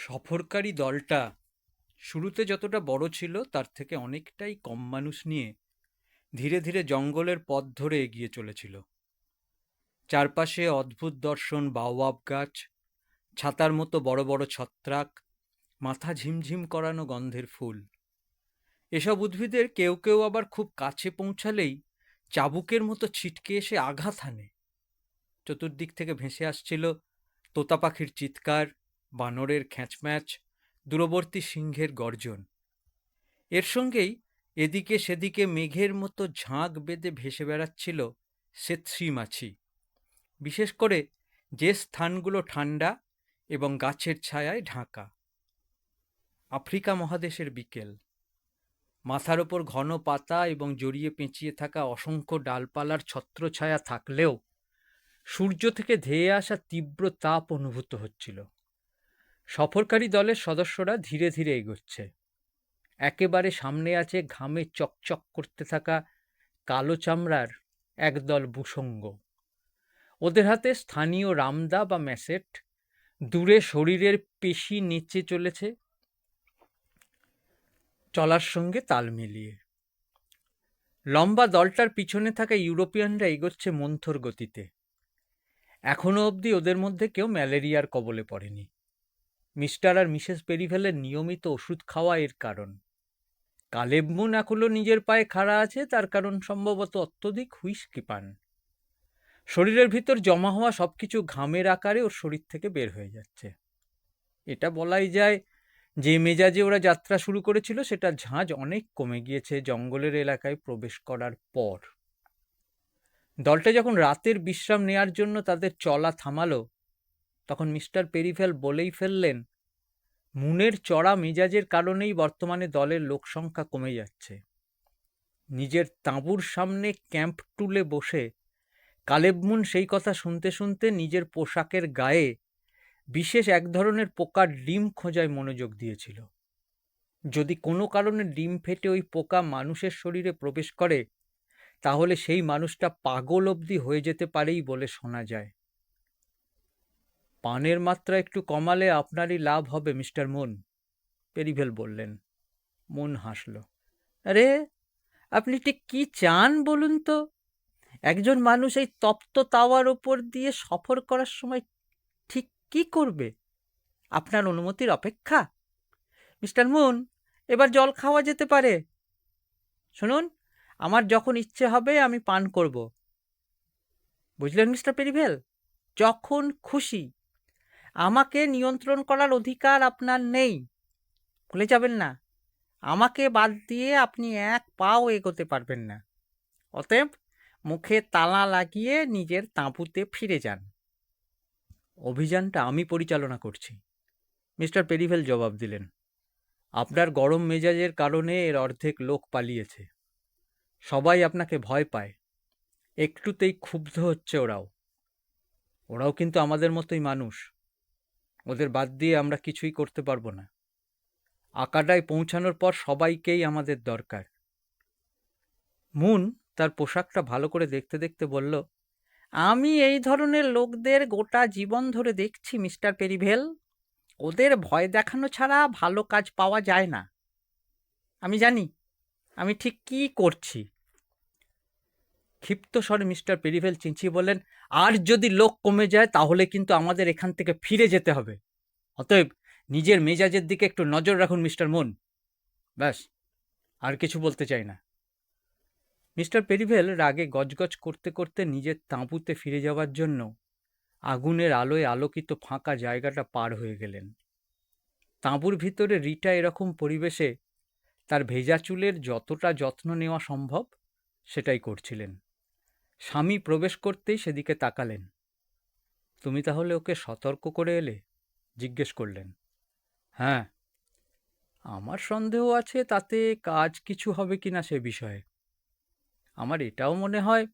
সফরকারী দলটা শুরুতে যতটা বড় ছিল তার থেকে অনেকটাই কম মানুষ নিয়ে ধীরে ধীরে জঙ্গলের পথ ধরে এগিয়ে চলেছিল। চারপাশে অদ্ভুত দর্শন বাওয়াব গাছ, ছাতার মতো বড় বড় ছত্রাক, মাথা ঝিমঝিম করানো গন্ধের ফুল। এসব উদ্ভিদের কেউ কেউ আবার খুব কাছে পৌঁছালেই চাবুকের মতো ছিটকে এসে আঘাত হানে। চতুর্দিক থেকে ভেসে আসছিল তোতা পাখির চিৎকার, বানরের খ্যাঁচম্যাচ, দূরবর্তী সিংহের গর্জন। এর সঙ্গেই এদিকে সেদিকে মেঘের মতো ঝাঁক বেঁধে ভেসে বেড়াচ্ছিল সেত্রী মাছি, বিশেষ করে যে স্থানগুলো ঠান্ডা এবং গাছের ছায়ায় ঢাকা। আফ্রিকা মহাদেশের বিকেল, মাথার ওপর ঘন পাতা এবং জড়িয়ে পেঁচিয়ে থাকা অসংখ্য ডালপালার ছত্রছায়া থাকলেও সূর্য থেকে ধেয়ে আসা তীব্র তাপ অনুভূত হচ্ছিল। সফরকারী দলের সদস্যরা ধীরে ধীরে এগোচ্ছে। একেবারে সামনে আছে ঘামে চকচক করতে থাকা কালো চামড়ার একদল বুসঙ্গ। ওদের হাতে স্থানীয় রামদা বা ম্যাসেট, দূরে শরীরের পেশি নেচে চলেছে চলার সঙ্গে তাল মিলিয়ে। লম্বা দলটার পিছনে থাকা ইউরোপিয়ানরা এগোচ্ছে মন্থর গতিতে। এখনো অবধি ওদের মধ্যে কেউ ম্যালেরিয়ার কবলে পড়েনি। মিস্টার আর মিসেস পেরিভেলের নিয়মিত ওষুধ খাওয়া এর কারণ। কালেব মুন এখনো নিজের পায়ে খাড়া আছে, তার কারণ সম্ভবত অত্যধিক হুইস্কি পান। শরীরের ভিতর জমা হওয়া সবকিছু ঘামের আকারে ওর শরীর থেকে বের হয়ে যাচ্ছে। এটা বলাই যায়, যে মেজাজে ওরা যাত্রা শুরু করেছিল সেটা ঝাঁজ অনেক কমে গিয়েছে জঙ্গলের এলাকায় প্রবেশ করার পর। দলটা যখন রাতের বিশ্রাম নেয়ার জন্য তাদের চলা থামালো, তখন মিস্টার পেরিভেল বলেই ফেললেন, মুনের চড়া মেজাজের কারণেই বর্তমানে দলের লোকসংখ্যা কমে যাচ্ছে। নিজের তাঁবুর সামনে ক্যাম্প টুলে বসে কালেব মুন সেই কথা শুনতে শুনতে নিজের পোশাকের গায়ে বিশেষ এক ধরনের পোকার ডিম খোঁজায় মনোযোগ দিয়েছিল। যদি কোনো কারণে ডিম ফেটে ওই পোকা মানুষের শরীরে প্রবেশ করে, তাহলে সেই মানুষটা পাগল অবধি হয়ে যেতে পারেই বলে শোনা যায়। পানের মাত্রা একটু কমালে আপনারই লাভ হবে মিস্টার মুন, পেরিভেল বললেন। মুন হাসল। আরে, আপনি ঠিক কি চান বলুন তো? একজন মানুষ এই তপ্ত তাওয়ার ওপর দিয়ে সফর করার সময় ঠিক কি করবে? আপনার অনুমতির অপেক্ষা? মিস্টার মুন, এবার জল খাওয়া যেতে পারে। শুনুন, আমার যখন ইচ্ছে হবে আমি পান করব। বুঝলেন মিস্টার পেরিভেল? যখন খুশি। আমাকে নিয়ন্ত্রণ করার অধিকার আপনার নেই, ভুলে যাবেন না। আমাকে বাদ দিয়ে আপনি এক পাও এগোতে পারবেন না। অতএব মুখে তালা লাগিয়ে নিজের তাঁবুতে ফিরে যান। অভিযানটা আমি পরিচালনা করছি, মিস্টার পেরিভেল জবাব দিলেন। আপনার গরম মেজাজের কারণে এর অর্ধেক লোক পালিয়েছে। সবাই আপনাকে ভয় পায়। একটুতেই ক্ষুব্ধ হচ্ছে ওরাও। ওরাও কিন্তু আমাদের মতোই মানুষ। ওদের বাদ দিয়ে আমরা কিছুই করতে পারবো না। আকাডায় পৌঁছানোর পর সবাইকেই আমাদের দরকার। মুন তার পোশাকটা ভালো করে দেখতে দেখতে বলল, আমি এই ধরনের লোকদের গোটা জীবন ধরে দেখছি মিস্টার পেরিভেল। ওদের ভয় দেখানো ছাড়া ভালো কাজ পাওয়া যায় না। আমি জানি আমি ঠিক কি করছি। ক্ষিপ্ত স্বরে মিস্টার পেরিভেল চেঁচিয়ে বললেন, আর যদি লোক কমে যায় তাহলে কিন্তু আমাদের এখান থেকে ফিরে যেতে হবে। অতএব নিজের মেজাজের দিকে একটু নজর রাখুন মিস্টার মুন। ব্যাস, আর কিছু বলতে চাই না। মিস্টার পেরিভেল রাগে গজগজ করতে করতে নিজের তাঁবুতে ফিরে যাওয়ার জন্য আগুনের আলোয় আলোকিত ফাঁকা জায়গাটা পার হয়ে গেলেন। তাঁবুর ভিতরে রিটা এরকম পরিবেশে তার ভেজা চুলের যতটা যত্ন নেওয়া সম্ভব সেটাই করছিলেন। স্বামী প্রবেশ করতেই সেদিকে তাকালেন। তুমি তাহলে ওকে সতর্ক করে এলে? জিজ্ঞেস করলেন। হ্যাঁ, আমার সন্দেহ আছে তাতে কাজ কিছু হবে কিনা সে বিষয়ে। আমার এটাও মনে হয়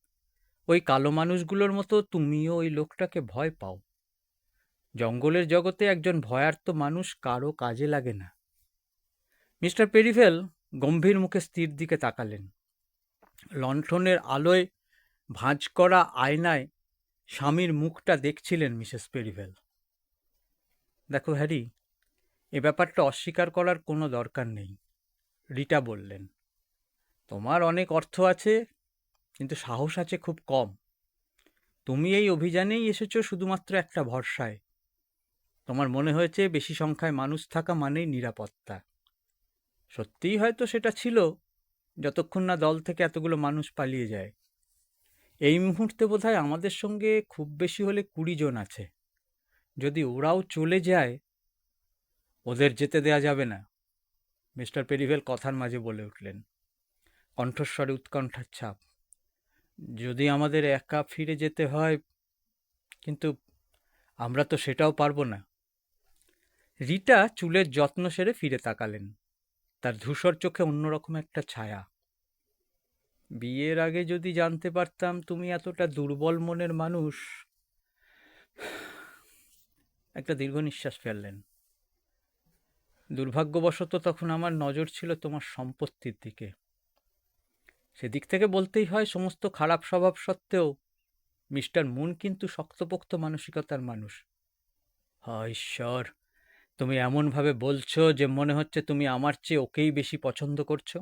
ওই কালো মানুষগুলোর মতো তুমিও ওই লোকটাকে ভয় পাও। জঙ্গলের জগতে একজন ভয়ার্ত মানুষ কারো কাজে লাগে না। মিস্টার পেরিভেল গম্ভীর মুখে স্ত্রীর দিকে তাকালেন। লণ্ঠনের আলোয় ভাঁজ করা আয়নায় স্বামীর মুখটা দেখছিলেন মিসেস পেরিভেল। দেখো হ্যারি, এ ব্যাপারটা অস্বীকার করার কোনো দরকার নেই। রিটা বললেন, তোমার অনেক অর্থ আছে, কিন্তু সাহস আছে খুব কম। তুমি এই অভিযানেই এসেছো শুধুমাত্র একটা ভরসায়। তোমার মনে হয়েছে বেশি সংখ্যায় মানুষ থাকা মানেই নিরাপত্তা। সত্যিই হয়তো সেটা ছিল, যতক্ষণ না দল থেকে এতগুলো মানুষ পালিয়ে যায়। এই মুহূর্তে বোধহয় আমাদের সঙ্গে খুব বেশি হলে 20 জন আছে। যদি ওরাও চলে যায়, ওদের যেতে দেয়া যাবে না, মিস্টার পেরিভেল কথার মাঝে বলে উঠলেন, কণ্ঠস্বরে উৎকণ্ঠার ছাপ। যদি আমাদের একা ফিরে যেতে হয়, কিন্তু আমরা তো সেটাও পারবো না। রিটা চুলের যত্ন সেরে ফিরে তাকালেন। তার ধূসর চোখে অন্যরকম একটা ছায়া। বিয়ের আগে যদি জানতে পারতাম তুমি এতটা দুর্বল মনের মানুষ। একটা দীর্ঘ নিঃশ্বাস ফেললেন। দুর্ভাগ্যবশত তখন আমার নজর ছিল তোমার সম্পত্তির দিকে। সেদিক থেকে বলতেই হয়, সমস্ত খারাপ স্বভাব সত্ত্বেও মিস্টার মুন কিন্তু শক্তপোক্ত মানসিকতার মানুষ। হায় ঈশ্বর, তুমি এমনভাবে বলছো যে মনে হচ্ছে তুমি আমার চেয়ে ওকেই বেশি পছন্দ করছো।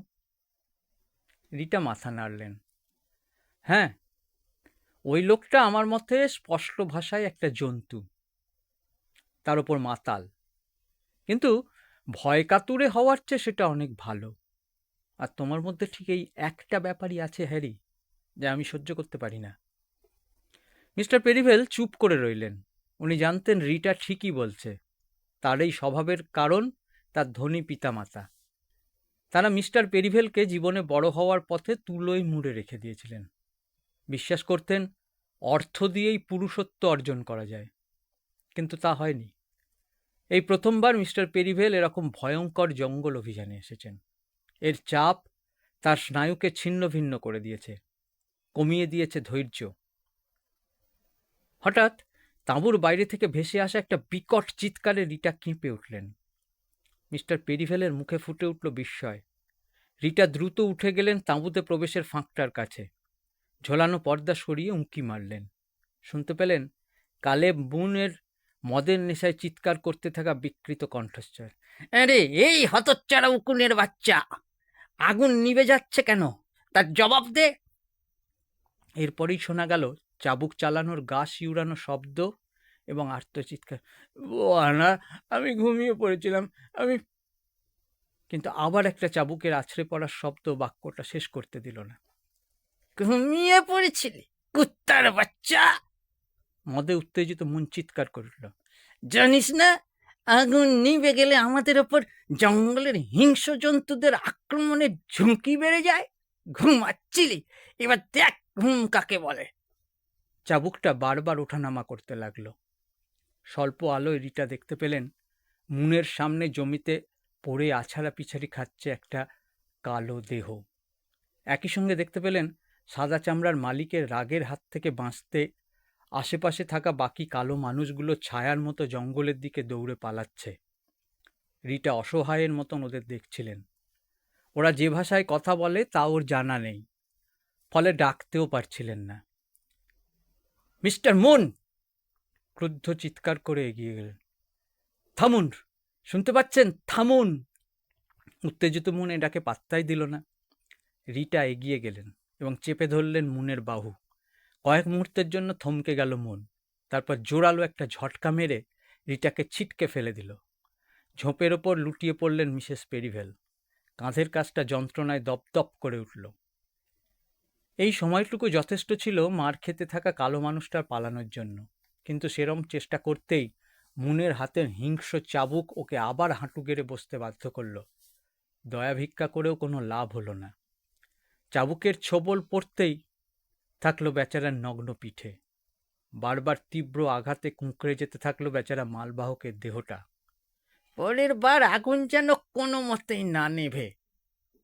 রিটা মাথা নাড়লেন। হ্যাঁ, ওই লোকটা আমার মতে স্পষ্ট ভাষায় একটা জন্তু, তার ওপর মাতাল। কিন্তু ভয় কাতুরে হওয়ার চেয়ে সেটা অনেক ভালো। আর তোমার মধ্যে ঠিক এই একটা ব্যাপারই আছে হ্যারি, যা আমি সহ্য করতে পারি না। মিস্টার পেরিভেল চুপ করে রইলেন। উনি জানতেন রিটা ঠিকই বলছে। তার এই স্বভাবের কারণ তার ধনী পিতামাতা। তারা মিস্টার পেরিভেলকে জীবনে বড় হওয়ার পথে তুলোয় মুড়ে রেখে দিয়েছিলেন। বিশ্বাস করতেন অর্থ দিয়েই পুরুষত্ব অর্জন করা যায়, কিন্তু তা হয়নি। এই প্রথমবার মিস্টার পেরিভেল এরকম ভয়ঙ্কর জঙ্গল অভিযানে এসেছেন। এর চাপ তার স্নায়ুকে ছিন্ন ভিন্ন করে দিয়েছে, কমিয়ে দিয়েছে ধৈর্য। হঠাৎ তাঁবুর বাইরে থেকে ভেসে আসা একটা বিকট চিৎকারে রিটা কেঁপে উঠলেন। মিস্টার পেরিভেলের মুখে ফুটে উঠল বিস্ময়। রিটা দ্রুত উঠে গেলেন তাঁবুতে প্রবেশের ফাঁকটার কাছে। ঝোলানো পর্দা সরিয়ে উঁকি মারলেন। শুনতে পেলেন কালেব মুনের মদের নেশায় চিৎকার করতে থাকা বিকৃত কণ্ঠস্বর। আরে এই হতচ্ছাড়া উকুনের বাচ্চা, আগুন নিভে যাচ্ছে কেন, তার জবাব দে। এরপরেই শোনা গেল চাবুক চালানোর গা শিউরানো শব্দ এবং আর্তচিৎকার। না, আমি ঘুমিয়ে পড়েছিলাম, আমি। কিন্তু আবার একটা চাবুকের আছড়ে পড়ার শব্দ বাক্যটা শেষ করতে দিল না। ঘুমিয়ে পড়েছিলি কুত্তার বাচ্চা, মদে উত্তেজিত মন চিৎকার করে উঠল। জানিস না আগুন নিভে গেলে আমাদের ওপর জঙ্গলের হিংস্র জন্তুদের আক্রমণের ঝুঁকি বেড়ে যায়? ঘুমাচ্ছিলি, এবার দেখ ঘুম কাকে বলে। চাবুকটা বারবার ওঠানামা করতে লাগলো। স্বল্প আলোয় রিটা দেখতে পেলেন মুনের সামনে জমিতে পড়ে আছাড়া পিছাড়ি খাচ্ছে একটা কালো দেহ। একই সঙ্গে দেখতে পেলেন সাদা চামড়ার মালিকের রাগের হাত থেকে বাঁচতে আশেপাশে থাকা বাকি কালো মানুষগুলো ছায়ার মতো জঙ্গলের দিকে দৌড়ে পালাচ্ছে। রিটা অসহায়ের মতন ওদের দেখছিলেন। ওরা যে ভাষায় কথা বলে তা ওর জানা নেই, ফলে ডাকতেও পারছিলেন না। মিস্টার মুন, ক্রুদ্ধ চিৎকার করে এগিয়ে গেলেন। থামুন, শুনতে পাচ্ছেন? থামুন। উত্তেজিত মুন এটাকে পাত্তাই দিল না। রিটা এগিয়ে গেলেন এবং চেপে ধরলেন মুনের বাহু। কয়েক মুহূর্তের জন্য থমকে গেল মন, তারপর জোরালো একটা ঝটকা মেরে রিটাকে ছিটকে ফেলে দিল। ঝোপের ওপর লুটিয়ে পড়লেন মিসেস পেরিভেল। কাঁধের কাছটা যন্ত্রণায় দপদপ করে উঠল। এই সময়টুকু যথেষ্ট ছিল মার খেতে থাকা কালো মানুষটার পালানোর জন্য, কিন্তু সেরম চেষ্টা করতেই মুনের হাতের হিংস্র চাবুক ওকে আবার হাঁটু গেড়ে বসতে বাধ্য করল। দয়া ভিক্ষা করেও কোনো লাভ হলো না। চাবুকের ছোবল পড়তেই থাকলো বেচারার নগ্ন পিঠে। বারবার তীব্র আঘাতে কুঁকড়ে যেতে থাকলো বেচারা মালবাহকের দেহটা। পরের বার আগুন যেন কোনো মতেই না নেভে,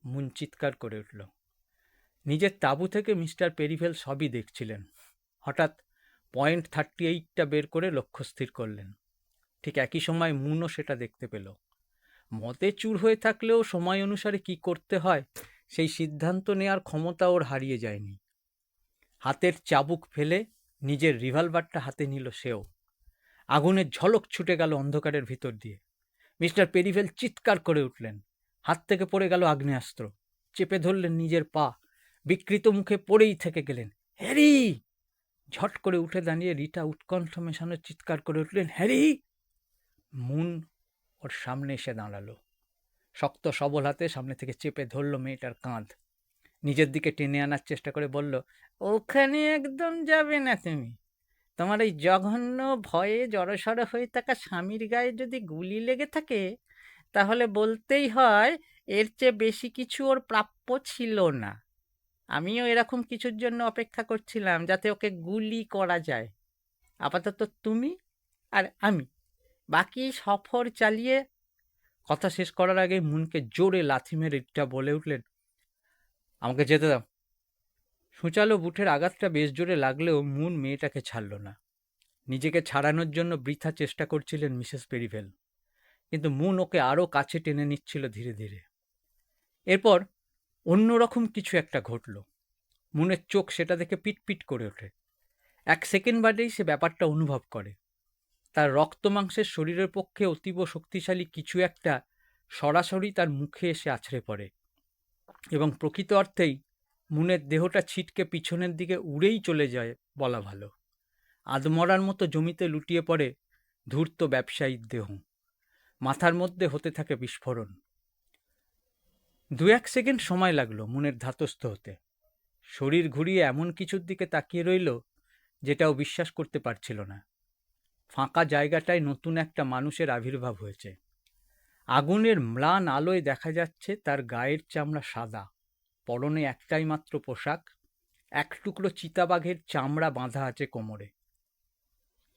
মুন চিৎকার করে উঠল। নিজের তাঁবু থেকে মিস্টার পেরিভেল সবই দেখছিলেন। হঠাৎ .38টা বের করে লক্ষ্য স্থির করলেন। ঠিক একই সময় মুনও সেটা দেখতে পেল। মতে চুর হয়ে থাকলেও সময় অনুসারে কি করতে হয় সেই সিদ্ধান্ত নেওয়ার ক্ষমতা ওর হারিয়ে যায়নি। হাতের চাবুক ফেলে নিজের রিভলভারটা হাতে নিল সেও। আগুনের ঝলক ছুটে গেল অন্ধকারের ভিতর দিয়ে। মিস্টার পেরিভেল চিৎকার করে উঠলেন। হাত থেকে পড়ে গেল আগ্নেয়াস্ত্র। চেপে ধরলেন নিজের পা। বিকৃত মুখে পড়েই থেকে গেলেন। হ্যারি! ঝট করে উঠে দাঁড়িয়ে রিটা উৎকণ্ঠ মেশানো চিৎকার করে উঠলেন, হ্যারি! মুন ওর সামনে এসে দাঁড়ালো। শক্ত সবল হাতে সামনে থেকে চেপে ধরল মেয়েটার কাঁধ। নিজের দিকে টেনে আনার চেষ্টা করে বলল, ওখানে একদম যাবে না তুমি। তোমার এই জঘন্য ভয়ে জড়সড় হয়ে থাকা স্বামীর গায়ে যদি গুলি লেগে থাকে, তাহলে বলতেই হয় এর চেয়ে বেশি কিছু ওর প্রাপ্য ছিল না। আমিও এরকম কিছুর জন্য অপেক্ষা করছিলাম, যাতে ওকে গুলি করা যায়। আপাতত তুমি আর আমি বাকি সফর চালিয়ে। কথা শেষ করার আগে মুনকে জোরে লাথি মেরে রিটা বলে উঠলেন, আমাকে যেতে দাও। সূচালো বুটের আঘাতটা বেশ জোরে লাগলেও মুন মেয়েটাকে ছাড়ল না। নিজেকে ছাড়ানোর জন্য বৃথা চেষ্টা করছিলেন মিসেস পেরিভেল, কিন্তু মুন ওকে আরও কাছে টেনে নিচ্ছিল ধীরে ধীরে। এরপর অন্যরকম কিছু একটা ঘটল। মুনের চোখ সেটা দেখে পিটপিট করে ওঠে। 1 সেকেন্ড বাদেই সে ব্যাপারটা অনুভব করে। তার রক্ত মাংসের শরীরের পক্ষে অতীব শক্তিশালী কিছু একটা সরাসরি তার মুখে এসে আছড়ে পড়ে, এবং প্রকৃত অর্থেই মুনের দেহটা ছিটকে পিছনের দিকে উড়েই চলে যায় বলা ভালো। আধমরার মতো জমিতে লুটিয়ে পড়ে ধূর্ত ব্যবসায়ীর দেহ। মাথার মধ্যে হতে থাকে বিস্ফোরণ। 2-1 সেকেন্ড সময় লাগলো মুনের ধাতস্থ হতে। শরীর ঘুরিয়ে এমন কিছুর দিকে তাকিয়ে রইল যেটাও বিশ্বাস করতে পারছিল না। ফাঁকা জায়গাটায় নতুন একটা মানুষের আবির্ভাব হয়েছে। আগুনের ম্লান আলোয় দেখা যাচ্ছে তার গায়ের চামড়া সাদা, পরনে একটাই মাত্র পোশাক, এক টুকরো চিতাবাঘের চামড়া বাঁধা আছে কোমরে।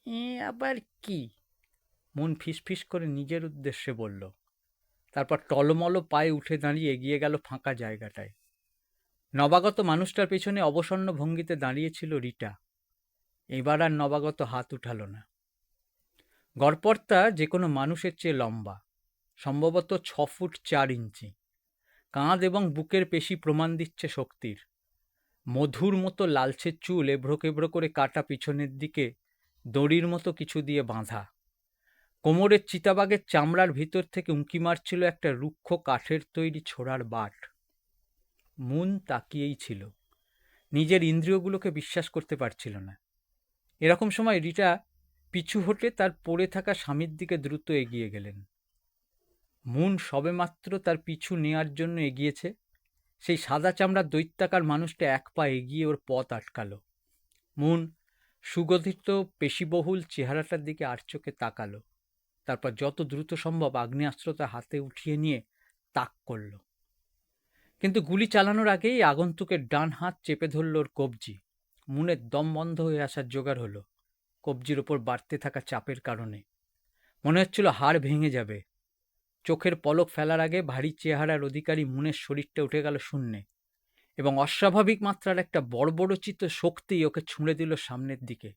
এ আবার কি? মন ফিসফিস করে নিজের উদ্দেশ্যে বলল। তারপর টলমল পায়ে উঠে দাঁড়িয়ে এগিয়ে গেল ফাঁকা জায়গাটায়। নবাগত মানুষটার পেছনে অবসন্ন ভঙ্গিতে দাঁড়িয়েছিল রিটা। এবার আর নবাগত হাত উঠাল না। গড়পড়তা যে কোনো মানুষের চেয়ে লম্বা, সম্ভবত 6 ফুট 4 ইঞ্চি। কাঁধ এবং বুকের পেশি প্রমাণ দিচ্ছে শক্তির। মধুর মতো লালচে চুল এবড়ো কেবড়ো করে কাটা পিছনের দিকে দড়ির মতো কিছু দিয়ে বাঁধা। কোমরের চিতাবাঘের চামড়ার ভিতর থেকে উঁকি মারছিল একটা রুক্ষ কাঠের তৈরি ছোড়ার বাট। মুন তাকিয়েই ছিল, নিজের ইন্দ্রিয়গুলোকে বিশ্বাস করতে পারছিল না। এরকম সময় রিটা পিছু হটে তার পড়ে থাকা স্বামীর দিকে দ্রুত এগিয়ে গেলেন। মুন সবেমাত্র তার পিছু নেয়ার জন্য এগিয়েছে, সেই সাদা চামড়ার দৈত্যাকার মানুষটা এক পা এগিয়ে ওর পথ আটকালো। মুন সুগঠিত পেশিবহুল চেহারাটার দিকে আর চোখে তাকালো। তারপর যত দ্রুত সম্ভব আগ্নেয়াস্ত্রটা হাতে উঠিয়ে নিয়ে তাক করল। কিন্তু গুলি চালানোর আগেই আগন্তুকের ডান হাত চেপে ধরল ওর কবজি। মুনের দম বন্ধ হয়ে আসার জোগাড় হলো কবজির ওপর বাড়তে থাকা চাপের কারণে। মনে হচ্ছিল হাড় ভেঙে যাবে। চোখের পলক ফেলার আগে ভারী চেহারার অধিকারী মুনের শরীরটা উঠে গেল শূন্যে, এবং অস্বাভাবিক মাত্রার একটা বর্বরচিত শক্তি ওকে ছুঁড়ে দিল সামনের দিকে।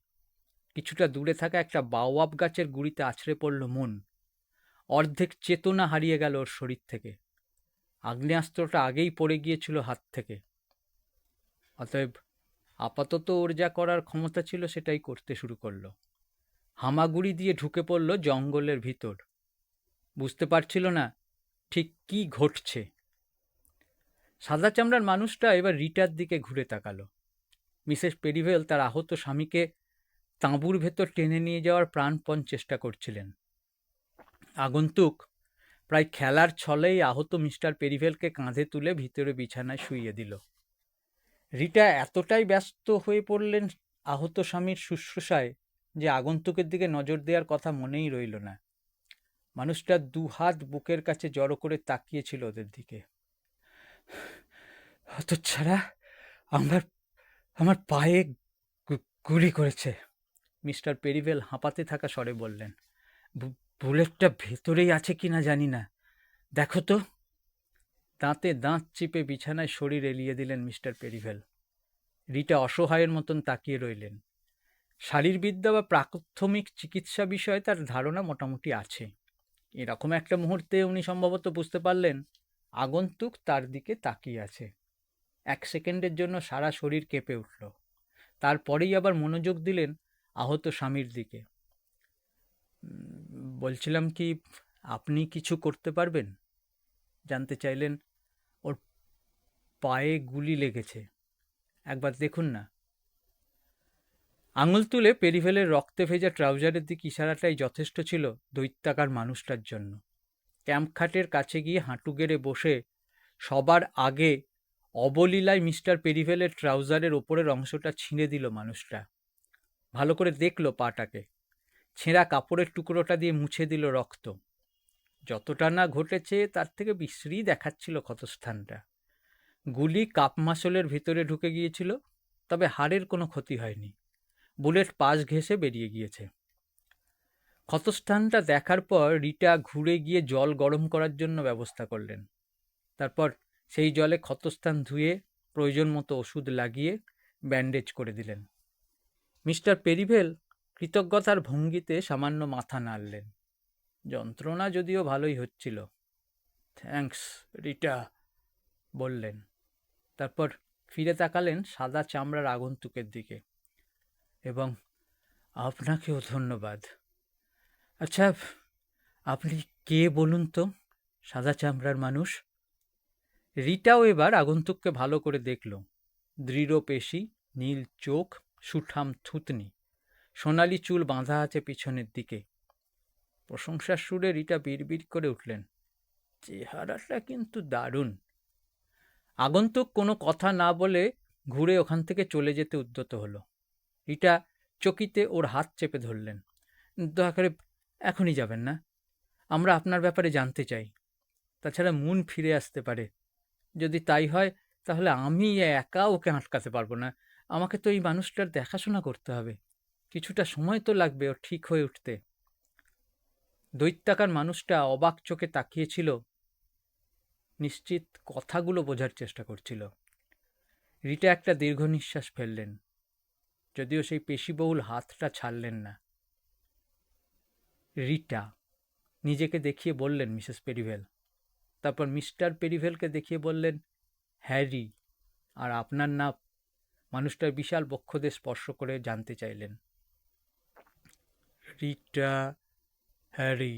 কিছুটা দূরে থাকা একটা বাওয়াব গাছের গুঁড়িতে আছড়ে পড়ল মুন। অর্ধেক চেতনা হারিয়ে গেল ওর শরীর থেকে। আগ্নেয়াস্ত্রটা আগেই পড়ে গিয়েছিল হাত থেকে। অতএব আপাতত ওর যা করার ক্ষমতা ছিল সেটাই করতে শুরু করলো। হামাগুড়ি দিয়ে ঢুকে পড়ল জঙ্গলের ভিতর। বুঝতে পারছিল না ঠিক কি ঘটছে। সাদা চামড়ার মানুষটা এবার রিটার দিকে ঘুরে তাকালো। মিসেস পেরিভেল তার আহত স্বামীকে তাঁবুর ভেতর টেনে নিয়ে যাওয়ার প্রাণপণ চেষ্টা করছিলেন। আগন্তুক প্রায় খেলার ছলেই আহত মিস্টার পেরিভেলকে কাঁধে তুলে ভিতরে বিছানায় শুইয়ে দিল। রিটা এতটাই ব্যস্ত হয়ে পড়লেন আহত স্বামীর শুশ্রূষায় যে আগন্তুকের দিকে নজর দেওয়ার কথা মনেই রইল না। মানুষটা 2 হাত বুকের কাছে জড়ো করে তাকিয়েছিল ওদের দিকে। হতচ্ছাড়া, আমার আমার পায়ে গুলি করেছে, মিস্টার পেরিভেল হাঁপাতে থাকা স্বরে বললেন। বুলেটটা ভেতরেই আছে কিনা জানি না, দেখো তো। দাঁতে দাঁত চিপে বিছানায় শরীর এলিয়ে দিলেন মিস্টার পেরিভেল। রিটা অসহায়ের মতন তাকিয়ে রইলেন। শারীরবিদ্যা বা প্রাথমিক চিকিৎসা বিষয়ে তার ধারণা মোটামুটি আছে। এরকম একটা মুহূর্তে উনি সম্ভবত বুঝতে পারলেন আগন্তুক তার দিকে তাকিয়ে আছে। 1 সেকেন্ডের জন্য সারা শরীর কেঁপে উঠল। তারপরেই আবার মনোযোগ দিলেন আহত স্বামীর দিকে। বলছিলাম কি, আপনি কিছু করতে পারবেন? জানতে চাইলেন। ওর পায়ে গুলি লেগেছে, একবার দেখুন না। আঙুল তুলে পেরিভেলের রক্তে ভেজা ট্রাউজারের দিকে ইশারাটাই যথেষ্ট ছিল দৈত্যাকার মানুষটার জন্য। ক্যাম্প খাটের কাছে গিয়ে হাঁটু গেড়ে বসে সবার আগে অবলীলায় মিস্টার পেরিভেলের ট্রাউজারের ওপরের অংশটা ছিঁড়ে দিল মানুষটা। ভালো করে দেখল পাটাকে। ছেঁড়া কাপড়ের টুকরোটা দিয়ে মুছে দিল রক্ত। যতটা না ঘটেছে তার থেকে বিশ্রী দেখাচ্ছিল ক্ষতস্থানটা। গুলি কাপ মাসলের ভিতরে ঢুকে গিয়েছিল, তবে হাড়ের কোনো ক্ষতি হয়নি। বুলেট পাশ ঘেঁষে বেরিয়ে গিয়েছে। ক্ষতস্থানটা দেখার পর রিটা ঘুরে গিয়ে জল গরম করার জন্য ব্যবস্থা করলেন। তারপর সেই জলে ক্ষতস্থান ধুয়ে প্রয়োজন মতো ওষুধ লাগিয়ে ব্যান্ডেজ করে দিলেন। মিস্টার পেরিভেল কৃতজ্ঞতার ভঙ্গিতে সামান্য মাথা নাড়লেন। যন্ত্রণা যদিও ভালোই হচ্ছিল। থ্যাঙ্কস, রিটা, বললেন। তারপর ফিরে তাকালেন সাদা চামড়ার আগন্তুকের দিকে। এবং আপনাকেও ধন্যবাদ। আচ্ছা, আপনি কে বলুন তো, সাদা চামড়ার মানুষ? রিটাও এবার আগন্তুককে ভালো করে দেখল। দৃঢ় পেশি, নীল চোখ, সুঠাম থুতনি, সোনালি চুল বাঁধা আছে পিছনের দিকে। প্রশংসার সুরে রিটা বিড়বিড় করে উঠলেন, চেহারাটা কিন্তু দারুণ। আগন্তুক কোনো কথা না বলে ঘুরে ওখান থেকে চলে যেতে উদ্যত হলো। রিটা চকিতে ওর হাত চেপে ধরলেন। দয়া করে এখনই যাবেন না, আমরা আপনার ব্যাপারে জানতে চাই। তাছাড়া মুন ফিরে আসতে পারে। যদি তাই হয় তাহলে আমি একা ওকে আটকাতে পারবো না। আমাকে তো এই মানুষটার দেখাশোনা করতে হবে। কিছুটা সময় তো লাগবে ও ঠিক হয়ে উঠতে। দৈত্যাকার মানুষটা অবাক চোখে তাকিয়েছিল, নিশ্চিত কথাগুলো বোঝার চেষ্টা করছিল। রিটা একটা দীর্ঘ নিঃশ্বাস ফেললেন, যদিও সেই পেশিবহুল হাতটা ছাড়লেন না। রিটা, নিজেকে দেখিয়ে বললেন মিসেস পেরিভেল। তারপর মিস্টার পেরিভেলকে দেখিয়ে বললেন, হ্যারি। আর আপনার নাম? মানুষটার বিশাল বক্ষদেশ স্পর্শ করে জানতে চাইলেন। রিটা, হ্যারি,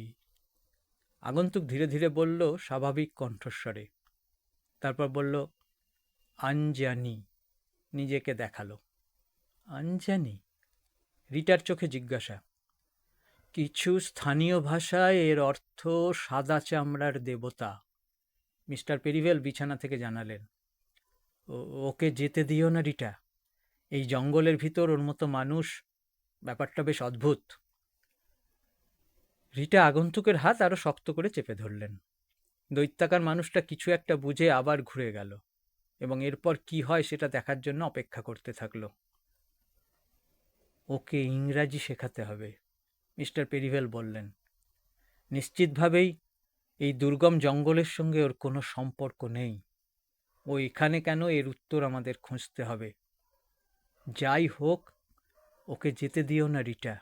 আগন্তুক ধীরে ধীরে বলল স্বাভাবিক কণ্ঠস্বরে। তারপর বলল, আঞ্জানি। নিজেকে দেখালো। আঞ্জানি? রিটার চোখে জিজ্ঞাসা। কিছু স্থানীয় ভাষায় এর অর্থ সাদা চামড়ার দেবতা, মিস্টার পেরিভেল বিছানা থেকে জানালেন। ওকে যেতে দিও না রিটা। এই জঙ্গলের ভিতর ওর মতো মানুষ, ব্যাপারটা বেশ অদ্ভুত। রিটা আগন্তুকের হাত আরো শক্ত করে চেপে ধরলেন। দৈত্যাকার মানুষটা কিছু একটা বুঝে আবার ঘুরে গেল এবং এরপর কি হয় সেটা দেখার জন্য অপেক্ষা করতে থাকলো। ওকে ইংরাজি শেখাতে হবে, মিস্টার পেরিভেল বললেন। নিশ্চিতভাবেই এই দুর্গম জঙ্গলের সঙ্গে ওর কোনো সম্পর্ক নেই। ও এখানে কেন, এর উত্তর আমাদের খুঁজতে হবে। যাই হোক, ওকে যেতে দিও না রিটা।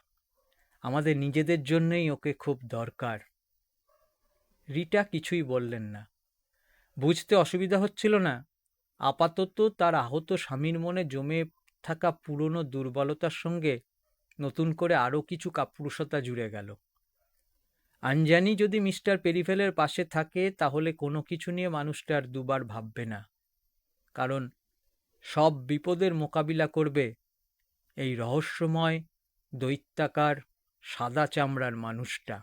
আমাদের নিজেদের জন্যই ওকে খুব দরকার। রিটা কিছুই বললেন না। বুঝতে অসুবিধা হচ্ছিল না। আপাতত তার আহত স্বামীর মনে জমে থাকা পুরনো দুর্বলতার সঙ্গে নতুন করে আরও কিছু কাপুরুষতা জুড়ে গেল। আঞ্জানি যদি মিস্টার পেরিভেলের পাশে থাকে তাহলে কোনো কিছু নিয়ে মানুষটা আর দুবার ভাববে না, কারণ সব বিপদের মোকাবিলা করবে এই রহস্যময় দৈত্যাকার সাদা চামড়ার মানুষটা।